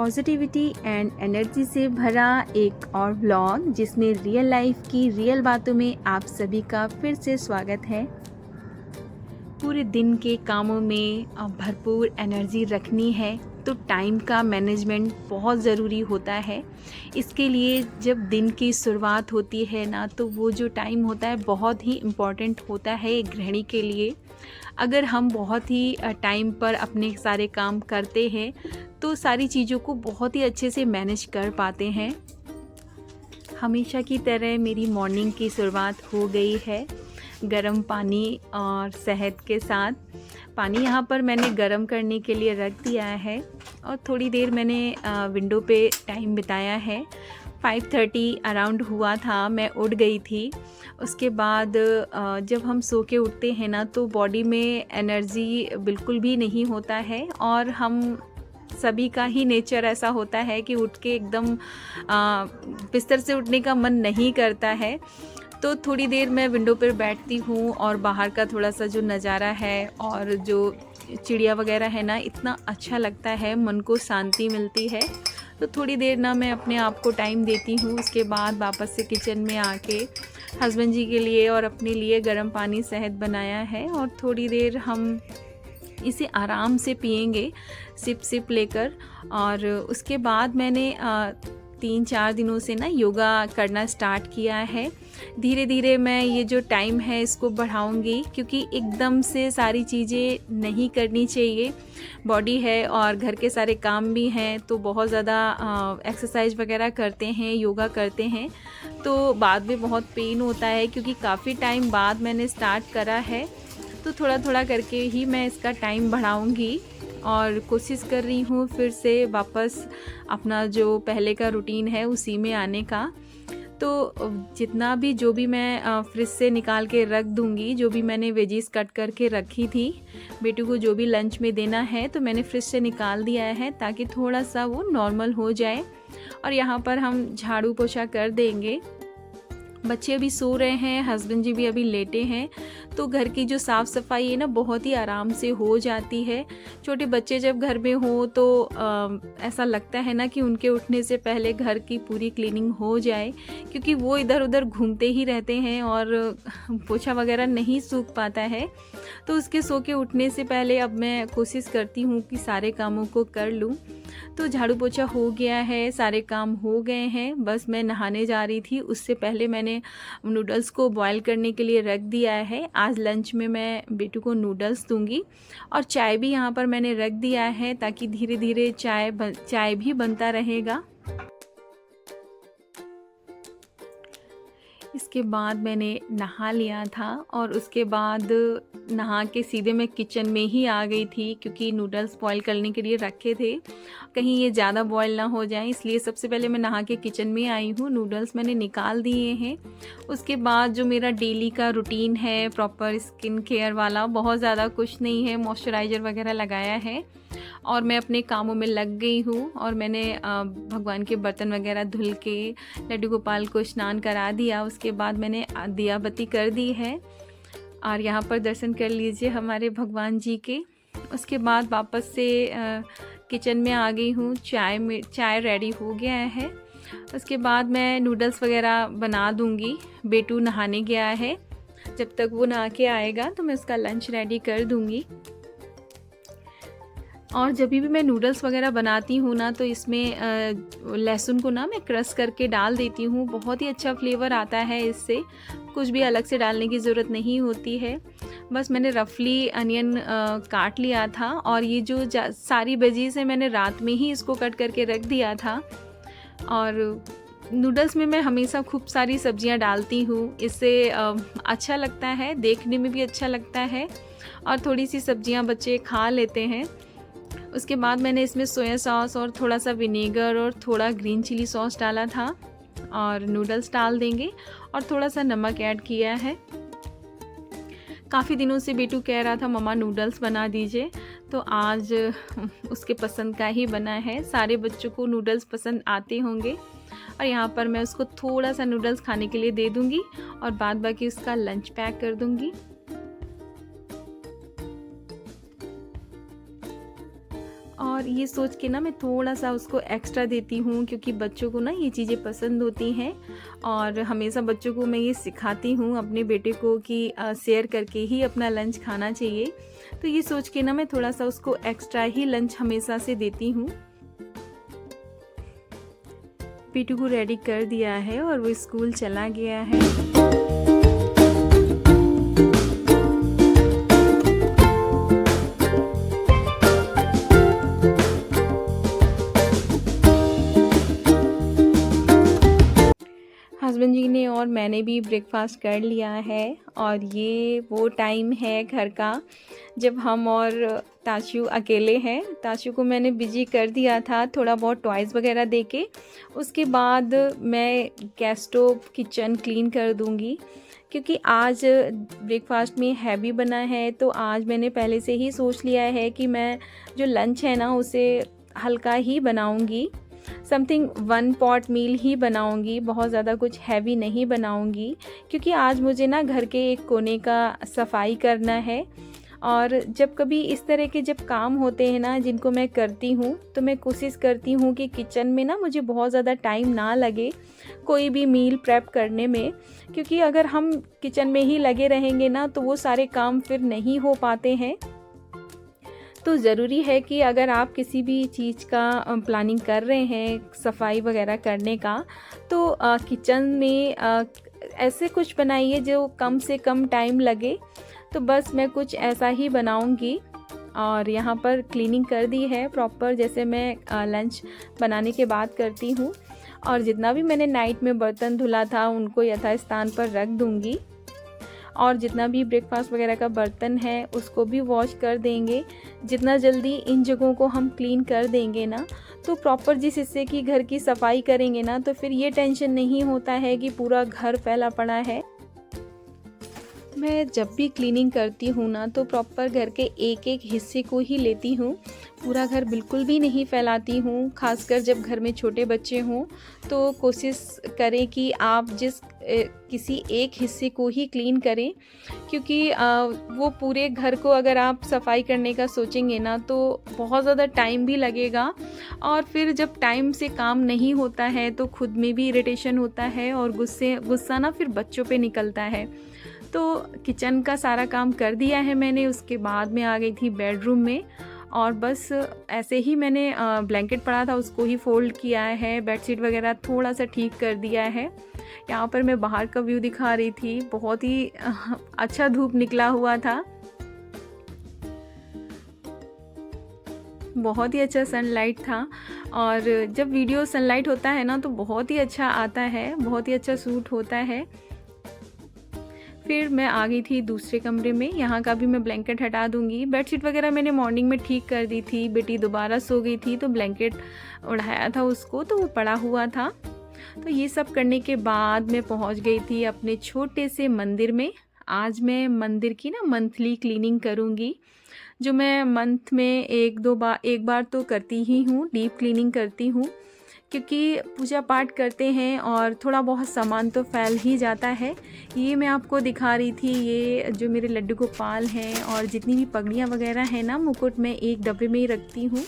Positivity and energy से भरा एक और व्लॉग जिसमें रियल लाइफ की रियल बातों में आप सभी का फिर से स्वागत है। पूरे दिन के कामों में भरपूर एनर्जी रखनी है तो टाइम का मैनेजमेंट बहुत ज़रूरी होता है। इसके लिए जब दिन की शुरुआत होती है ना, तो वो जो टाइम होता है बहुत ही इम्पॉर्टेंट होता है एक गृहिणी के लिए। अगर हम बहुत ही टाइम पर अपने सारे काम करते हैं तो सारी चीज़ों को बहुत ही अच्छे से मैनेज कर पाते हैं। हमेशा की तरह मेरी मॉर्निंग की शुरुआत हो गई है गरम पानी और शहद के साथ। पानी यहाँ पर मैंने गरम करने के लिए रख दिया है और थोड़ी देर मैंने विंडो पे टाइम बिताया है। 5:30 अराउंड हुआ था, मैं उठ गई थी। उसके बाद जब हम सो के उठते हैं ना, तो बॉडी में एनर्जी बिल्कुल भी नहीं होता है और हम सभी का ही नेचर ऐसा होता है कि उठ के एकदम बिस्तर से उठने का मन नहीं करता है। तो थोड़ी देर मैं विंडो पर बैठती हूँ और बाहर का थोड़ा सा जो नज़ारा है और जो चिड़िया वगैरह है ना, इतना अच्छा लगता है, मन को शांति मिलती है। तो थोड़ी देर ना मैं अपने आप को टाइम देती हूँ। उसके बाद वापस से किचन में आके हस्बैंड जी के लिए और अपने लिए गर्म पानी शहद बनाया है और थोड़ी देर हम इसे आराम से पिएंगे सिप सिप लेकर। और उसके बाद मैंने 3-4 दिनों से ना योगा करना स्टार्ट किया है। धीरे धीरे मैं ये जो टाइम है इसको बढ़ाऊंगी, क्योंकि एकदम से सारी चीज़ें नहीं करनी चाहिए। बॉडी है और घर के सारे काम भी हैं, तो बहुत ज़्यादा एक्सरसाइज वगैरह करते हैं, योगा करते हैं तो बाद में बहुत पेन होता है, क्योंकि काफ़ी टाइम बाद मैंने स्टार्ट करा है। तो थोड़ा थोड़ा करके ही मैं इसका टाइम बढ़ाऊंगी और कोशिश कर रही हूँ फिर से वापस अपना जो पहले का रूटीन है उसी में आने का। तो जितना भी जो भी मैं फ्रिज से निकाल के रख दूँगी, जो भी मैंने वेजीज कट करके रखी थी, बेटू को जो भी लंच में देना है, तो मैंने फ्रिज से निकाल दिया है ताकि थोड़ा सा वो नॉर्मल हो जाए। और यहाँ पर हम झाड़ू पोछा कर देंगे। बच्चे अभी सो रहे हैं, हस्बैंड जी भी अभी लेटे हैं, तो घर की जो साफ़ सफाई है ना बहुत ही आराम से हो जाती है। छोटे बच्चे जब घर में हो तो ऐसा लगता है ना कि उनके उठने से पहले घर की पूरी क्लीनिंग हो जाए, क्योंकि वो इधर उधर घूमते ही रहते हैं और पोछा वगैरह नहीं सूख पाता है। तो उसके सो के उठने से पहले अब मैं कोशिश करती हूँ कि सारे कामों को कर लूँ। तो झाड़ू पोछा हो गया है, सारे काम हो गए हैं, बस मैं नहाने जा रही थी। उससे पहले मैंने नूडल्स को बॉईल करने के लिए रख दिया है। आज लंच में मैं बेटू को नूडल्स दूंगी और चाय भी यहाँ पर मैंने रख दिया है ताकि धीरे धीरे चाय भी बनता रहेगा। इसके बाद मैंने नहा लिया था और उसके बाद नहा के सीधे मैं किचन में ही आ गई थी, क्योंकि नूडल्स बॉईल करने के लिए रखे थे, कहीं ये ज़्यादा बॉईल ना हो जाए, इसलिए सबसे पहले मैं नहा के किचन में आई हूँ। नूडल्स मैंने निकाल दिए हैं। उसके बाद जो मेरा डेली का रूटीन है प्रॉपर स्किन केयर वाला, बहुत ज़्यादा कुछ नहीं है, मॉइस्चराइज़र वगैरह लगाया है और मैं अपने कामों में लग गई हूँ। और मैंने भगवान के बर्तन वगैरह धुल के लड्डू गोपाल को स्नान करा दिया। उसके बाद मैंने दिया बत्ती कर दी है और यहाँ पर दर्शन कर लीजिए हमारे भगवान जी के। उसके बाद वापस से किचन में आ गई हूँ। चाय रेडी हो गया है। उसके बाद मैं नूडल्स वगैरह बना दूँगी। बेटू नहाने गया है, जब तक वो नहा के आएगा तो मैं उसका लंच रेडी कर दूँगी। और जब भी मैं नूडल्स वगैरह बनाती हूँ ना, तो इसमें लहसुन को ना मैं क्रश करके डाल देती हूँ। बहुत ही अच्छा फ्लेवर आता है इससे, कुछ भी अलग से डालने की ज़रूरत नहीं होती है। बस मैंने रफली अनियन काट लिया था और ये जो सारी वेजीज़ है मैंने रात में ही इसको कट करके रख दिया था। और नूडल्स में मैं हमेशा खूब सारी सब्जियां डालती हूँ, इससे अच्छा लगता है, देखने में भी अच्छा लगता है और थोड़ी सी सब्जियां बच्चे खा लेते हैं। उसके बाद मैंने इसमें सोया सॉस और थोड़ा सा विनेगर और थोड़ा ग्रीन चिली सॉस डाला था और नूडल्स डाल देंगे और थोड़ा सा नमक ऐड किया है। काफ़ी दिनों से बेटू कह रहा था मम्मा नूडल्स बना दीजिए, तो आज उसके पसंद का ही बना है। सारे बच्चों को नूडल्स पसंद आते होंगे और यहाँ पर मैं उसको थोड़ा सा नूडल्स खाने के लिए दे दूँगी और बाद बाकी उसका लंच पैक कर दूँगी। और ये सोच के ना मैं थोड़ा सा उसको एक्स्ट्रा देती हूँ, क्योंकि बच्चों को ना ये चीज़ें पसंद होती हैं। और हमेशा बच्चों को मैं ये सिखाती हूँ अपने बेटे को कि शेयर करके ही अपना लंच खाना चाहिए। तो ये सोच के ना मैं थोड़ा सा उसको एक्स्ट्रा ही लंच हमेशा से देती हूँ। पीटू को रेडी कर दिया है और वो स्कूल चला गया है। हस्बैंड जी ने और मैंने भी ब्रेकफास्ट कर लिया है और ये वो टाइम है घर का जब हम और ताशु अकेले हैं। ताशु को मैंने बिजी कर दिया था थोड़ा बहुत टॉयज़ वगैरह देके। उसके बाद मैं गैस स्टोव किचन क्लीन कर दूंगी, क्योंकि आज ब्रेकफास्ट में हैवी बना है। तो आज मैंने पहले से ही सोच लिया है कि मैं जो लंच है ना उसे हल्का ही बनाऊंगी, समथिंग 1 पॉट मील ही बनाऊंगी, बहुत ज़्यादा कुछ हैवी नहीं बनाऊंगी। क्योंकि आज मुझे ना घर के एक कोने का सफाई करना है। और जब कभी इस तरह के जब काम होते हैं ना जिनको मैं करती हूँ, तो मैं कोशिश करती हूँ कि किचन में ना मुझे बहुत ज़्यादा टाइम ना लगे कोई भी मील प्रेप करने में। क्योंकि अगर हम किचन में ही लगे रहेंगे ना तो वो सारे काम फिर नहीं हो पाते हैं। तो ज़रूरी है कि अगर आप किसी भी चीज़ का प्लानिंग कर रहे हैं सफाई वगैरह करने का, तो किचन में ऐसे कुछ बनाइए जो कम से कम टाइम लगे। तो बस मैं कुछ ऐसा ही बनाऊंगी। और यहाँ पर क्लीनिंग कर दी है प्रॉपर, जैसे मैं लंच बनाने के बाद करती हूँ। और जितना भी मैंने नाइट में बर्तन धुला था उनको यथास्थान पर रख दूँगी। और जितना भी ब्रेकफास्ट वगैरह का बर्तन है उसको भी वॉश कर देंगे। जितना जल्दी इन जगहों को हम क्लीन कर देंगे ना, तो प्रॉपर जिस हिस्से की घर की सफाई करेंगे ना, तो फिर ये टेंशन नहीं होता है कि पूरा घर फैला पड़ा है। मैं जब भी क्लीनिंग करती हूँ ना तो प्रॉपर घर के एक एक हिस्से को ही लेती हूँ, पूरा घर बिल्कुल भी नहीं फैलाती हूँ। खासकर जब घर में छोटे बच्चे हों तो कोशिश करें कि आप किसी एक हिस्से को ही क्लीन करें, क्योंकि वो पूरे घर को अगर आप सफाई करने का सोचेंगे ना तो बहुत ज़्यादा टाइम भी लगेगा। और फिर जब टाइम से काम नहीं होता है तो खुद में भी इरिटेशन होता है और गुस्सा ना फिर बच्चों पे निकलता है। तो किचन का सारा काम कर दिया है मैंने। उसके बाद मैं आ गई थी बेडरूम में और बस ऐसे ही मैंने ब्लैंकेट पड़ा था उसको ही फोल्ड किया है, बेडशीट वगैरह थोड़ा सा ठीक कर दिया है। यहाँ पर मैं बाहर का व्यू दिखा रही थी, बहुत ही अच्छा धूप निकला हुआ था, बहुत ही अच्छा सनलाइट था। और जब वीडियो सनलाइट होता है ना तो बहुत ही अच्छा आता है, बहुत ही अच्छा सूट होता है। फिर मैं आ गई थी दूसरे कमरे में, यहाँ का भी मैं ब्लैंकेट हटा दूंगी। बेडशीट वगैरह मैंने मॉर्निंग में ठीक कर दी थी, बेटी दोबारा सो गई थी तो ब्लैंकेट उड़ाया था उसको, तो वो पड़ा हुआ था। तो ये सब करने के बाद मैं पहुँच गई थी अपने छोटे से मंदिर में। आज मैं मंदिर की ना मंथली क्लीनिंग करूँगी, जो मैं मंथ में एक बार तो करती ही हूँ, डीप क्लीनिंग करती हूँ। क्योंकि पूजा पाठ करते हैं और थोड़ा बहुत सामान तो फैल ही जाता है। ये मैं आपको दिखा रही थी, ये जो मेरे लड्डू गोपाल हैं और जितनी भी पगड़ियाँ वगैरह हैं ना, मुकुट मैं एक डब्बे में ही रखती हूँ।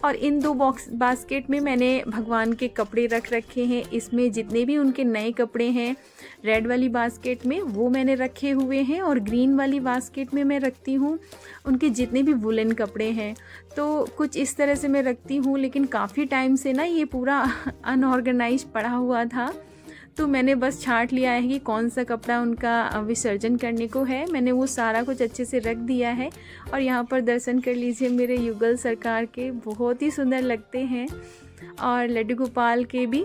और इन 2 बास्केट में मैंने भगवान के कपड़े रख रखे हैं। इसमें जितने भी उनके नए कपड़े हैं रेड वाली बास्केट में वो मैंने रखे हुए हैं, और ग्रीन वाली बास्केट में मैं रखती हूँ उनके जितने भी वुलन कपड़े हैं। तो कुछ इस तरह से मैं रखती हूँ। लेकिन काफ़ी टाइम से ना ये पूरा अनऑर्गेनाइज पड़ा हुआ था, तो मैंने बस छांट लिया है कि कौन सा कपड़ा उनका विसर्जन करने को है। मैंने वो सारा कुछ अच्छे से रख दिया है। और यहाँ पर दर्शन कर लीजिए मेरे युगल सरकार के, बहुत ही सुंदर लगते हैं, और लड्डू गोपाल के भी।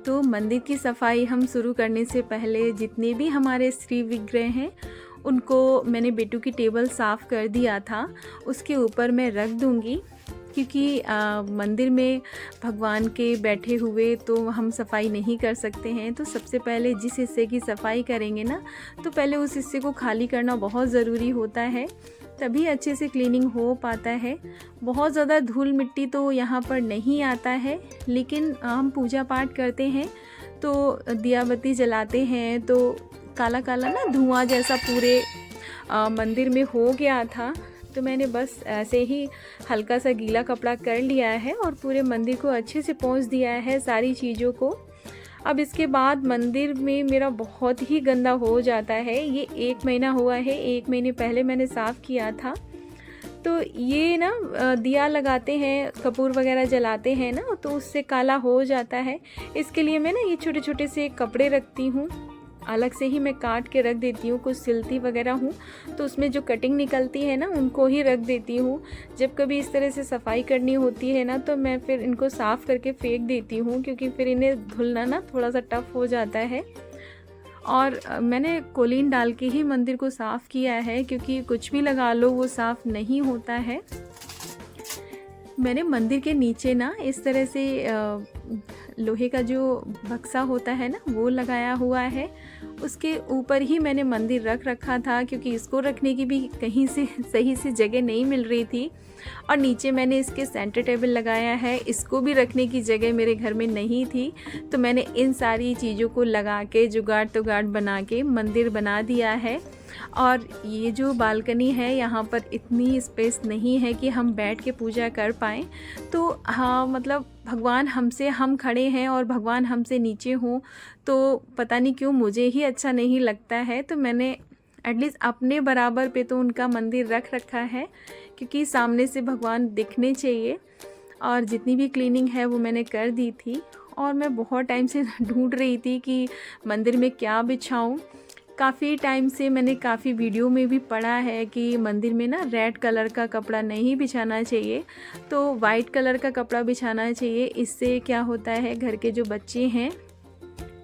तो मंदिर की सफाई हम शुरू करने से पहले जितने भी हमारे श्री विग्रह हैं उनको मैंने बेटू की टेबल साफ़ कर दिया था, उसके ऊपर मैं रख दूँगी। क्योंकि मंदिर में भगवान के बैठे हुए तो हम सफाई नहीं कर सकते हैं। तो सबसे पहले जिस हिस्से की सफाई करेंगे ना, तो पहले उस हिस्से को खाली करना बहुत ज़रूरी होता है, तभी अच्छे से क्लीनिंग हो पाता है। बहुत ज़्यादा धूल मिट्टी तो यहाँ पर नहीं आता है, लेकिन हम पूजा पाठ करते हैं तो दिया बत्ती जलाते हैं तो काला काला ना धुआं जैसा पूरे मंदिर में हो गया था। तो मैंने बस ऐसे ही हल्का सा गीला कपड़ा कर लिया है और पूरे मंदिर को अच्छे से पोंछ दिया है सारी चीज़ों को। अब इसके बाद मंदिर में मेरा बहुत ही गंदा हो जाता है। ये 1 महीना हुआ है, 1 महीने पहले मैंने साफ़ किया था। तो ये ना दिया लगाते हैं, कपूर वगैरह जलाते हैं ना, तो उससे काला हो जाता है। इसके लिए मैं ना ये छोटे छोटे से कपड़े रखती हूँ, अलग से ही मैं काट के रख देती हूँ। कुछ सिलती वगैरह हूँ तो उसमें जो कटिंग निकलती है ना उनको ही रख देती हूँ। जब कभी इस तरह से सफाई करनी होती है ना तो मैं फिर इनको साफ़ करके फेंक देती हूँ, क्योंकि फिर इन्हें धुलना ना थोड़ा सा टफ हो जाता है। और मैंने कोलीन डाल के ही मंदिर को साफ़ किया है, क्योंकि कुछ भी लगा लो वो साफ़ नहीं होता है। मैंने मंदिर के नीचे ना इस तरह से लोहे का जो बक्सा होता है ना वो लगाया हुआ है। उसके ऊपर ही मैंने मंदिर रख रखा था, क्योंकि इसको रखने की भी कहीं से सही से जगह नहीं मिल रही थी। और नीचे मैंने इसके सेंटर टेबल लगाया है, इसको भी रखने की जगह मेरे घर में नहीं थी। तो मैंने इन सारी चीज़ों को लगा के जुगाड़ तुगाड़ बना के मंदिर बना दिया है। और ये जो बालकनी है यहाँ पर इतनी स्पेस नहीं है कि हम बैठ के पूजा कर पाएँ। तो हाँ, मतलब भगवान हमसे, हम खड़े हैं और भगवान हमसे नीचे हों तो पता नहीं क्यों मुझे ही अच्छा नहीं लगता है। तो मैंने एटलीस्ट अपने बराबर पे तो उनका मंदिर रख रखा है, क्योंकि सामने से भगवान दिखने चाहिए। और जितनी भी क्लीनिंग है वो मैंने कर दी थी। और मैं बहुत टाइम से ढूंढ रही थी कि मंदिर में क्या बिछाऊं। काफ़ी टाइम से मैंने काफ़ी वीडियो में भी पढ़ा है कि मंदिर में ना रेड कलर का कपड़ा नहीं बिछाना चाहिए, तो वाइट कलर का कपड़ा बिछाना चाहिए। इससे क्या होता है, घर के जो बच्चे हैं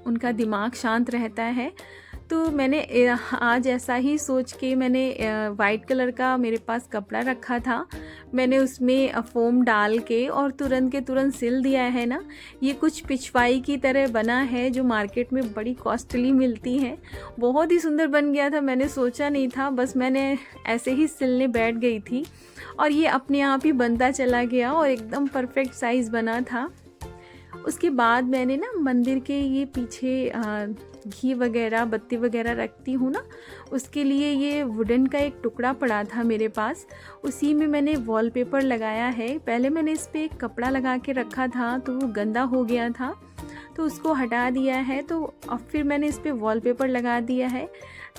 उनका दिमाग शांत रहता है। तो मैंने आज ऐसा ही सोच के मैंने वाइट कलर का मेरे पास कपड़ा रखा था, मैंने उसमें फोम डाल के और तुरंत के तुरंत सिल दिया है ना। ये कुछ पिछवाई की तरह बना है जो मार्केट में बड़ी कॉस्टली मिलती है। बहुत ही सुंदर बन गया था, मैंने सोचा नहीं था, बस मैंने ऐसे ही सिलने बैठ गई थी और ये अपने आप ही बनता चला गया और एकदम परफेक्ट साइज़ बना था। उसके बाद मैंने ना मंदिर के ये पीछे घी वगैरह बत्ती वगैरह रखती हूँ ना, उसके लिए ये वुडन का एक टुकड़ा पड़ा था मेरे पास, उसी में मैंने वॉलपेपर लगाया है। पहले मैंने इस पर एक कपड़ा लगा के रखा था तो वो गंदा हो गया था, तो उसको हटा दिया है। तो अब फिर मैंने इस पर वॉलपेपर लगा दिया है,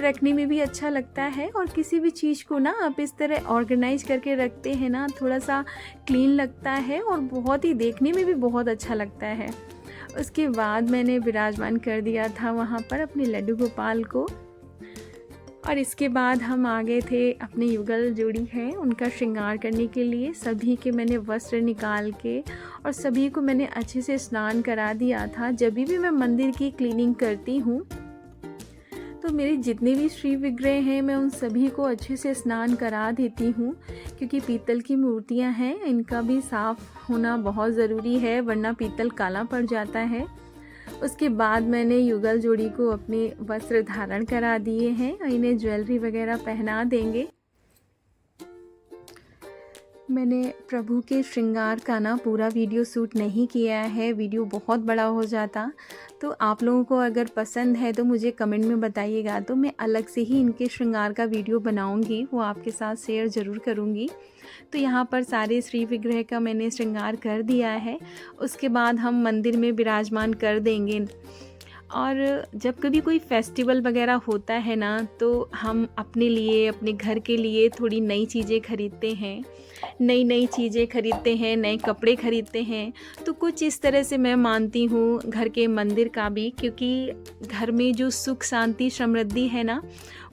रखने में भी अच्छा लगता है। और किसी भी चीज़ को ना आप इस तरह ऑर्गेनाइज करके रखते हैं ना, थोड़ा सा क्लीन लगता है और बहुत ही देखने में भी बहुत अच्छा लगता है। उसके बाद मैंने विराजमान कर दिया था वहाँ पर अपने लड्डू गोपाल को। और इसके बाद हम आ गए थे अपने युगल जोड़ी है उनका श्रृंगार करने के लिए। सभी के मैंने वस्त्र निकाल के और सभी को मैंने अच्छे से स्नान करा दिया था। जब भी मैं मंदिर की क्लीनिंग करती हूँ तो मेरे जितने भी श्री विग्रह हैं मैं उन सभी को अच्छे से स्नान करा देती हूँ, क्योंकि पीतल की मूर्तियाँ हैं, इनका भी साफ़ होना बहुत ज़रूरी है, वरना पीतल काला पड़ जाता है। उसके बाद मैंने युगल जोड़ी को अपने वस्त्र धारण करा दिए हैं और इन्हें ज्वेलरी वगैरह पहना देंगे। मैंने प्रभु के श्रृंगार का ना पूरा वीडियो शूट नहीं किया है, वीडियो बहुत बड़ा हो जाता। तो आप लोगों को अगर पसंद है तो मुझे कमेंट में बताइएगा, तो मैं अलग से ही इनके श्रृंगार का वीडियो बनाऊंगी, वो आपके साथ शेयर ज़रूर करूंगी। तो यहाँ पर सारे श्री विग्रह का मैंने श्रृंगार कर दिया है। उसके बाद हम मंदिर में विराजमान कर देंगे। और जब कभी कोई फेस्टिवल वगैरह होता है ना तो हम अपने लिए, अपने घर के लिए थोड़ी नई चीज़ें खरीदते हैं, नई चीज़ें खरीदते हैं, नए कपड़े खरीदते हैं। तो कुछ इस तरह से मैं मानती हूँ घर के मंदिर का भी, क्योंकि घर में जो सुख शांति समृद्धि है ना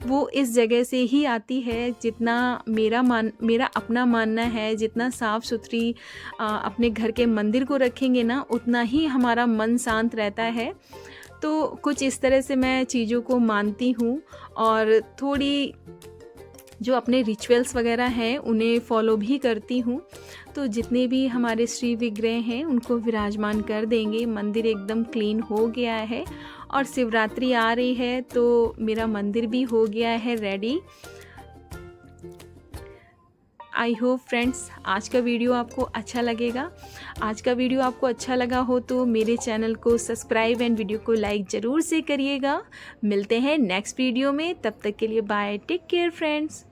वो इस जगह से ही आती है। जितना मेरा अपना मानना है, जितना साफ़ सुथरी अपने घर के मंदिर को रखेंगे ना उतना ही हमारा मन शांत रहता है। तो कुछ इस तरह से मैं चीज़ों को मानती हूँ और थोड़ी जो अपने रिचुअल्स वगैरह हैं उन्हें फॉलो भी करती हूँ। तो जितने भी हमारे श्री विग्रह हैं उनको विराजमान कर देंगे। मंदिर एकदम क्लीन हो गया है और शिवरात्रि आ रही है तो मेरा मंदिर भी हो गया है रेडी। आई होप फ्रेंड्स आज का वीडियो आपको अच्छा लगेगा। आज का वीडियो आपको अच्छा लगा हो तो मेरे चैनल को सब्सक्राइब एंड वीडियो को लाइक ज़रूर से करिएगा। मिलते हैं नेक्स्ट वीडियो में, तब तक के लिए बाय, टेक केयर फ्रेंड्स।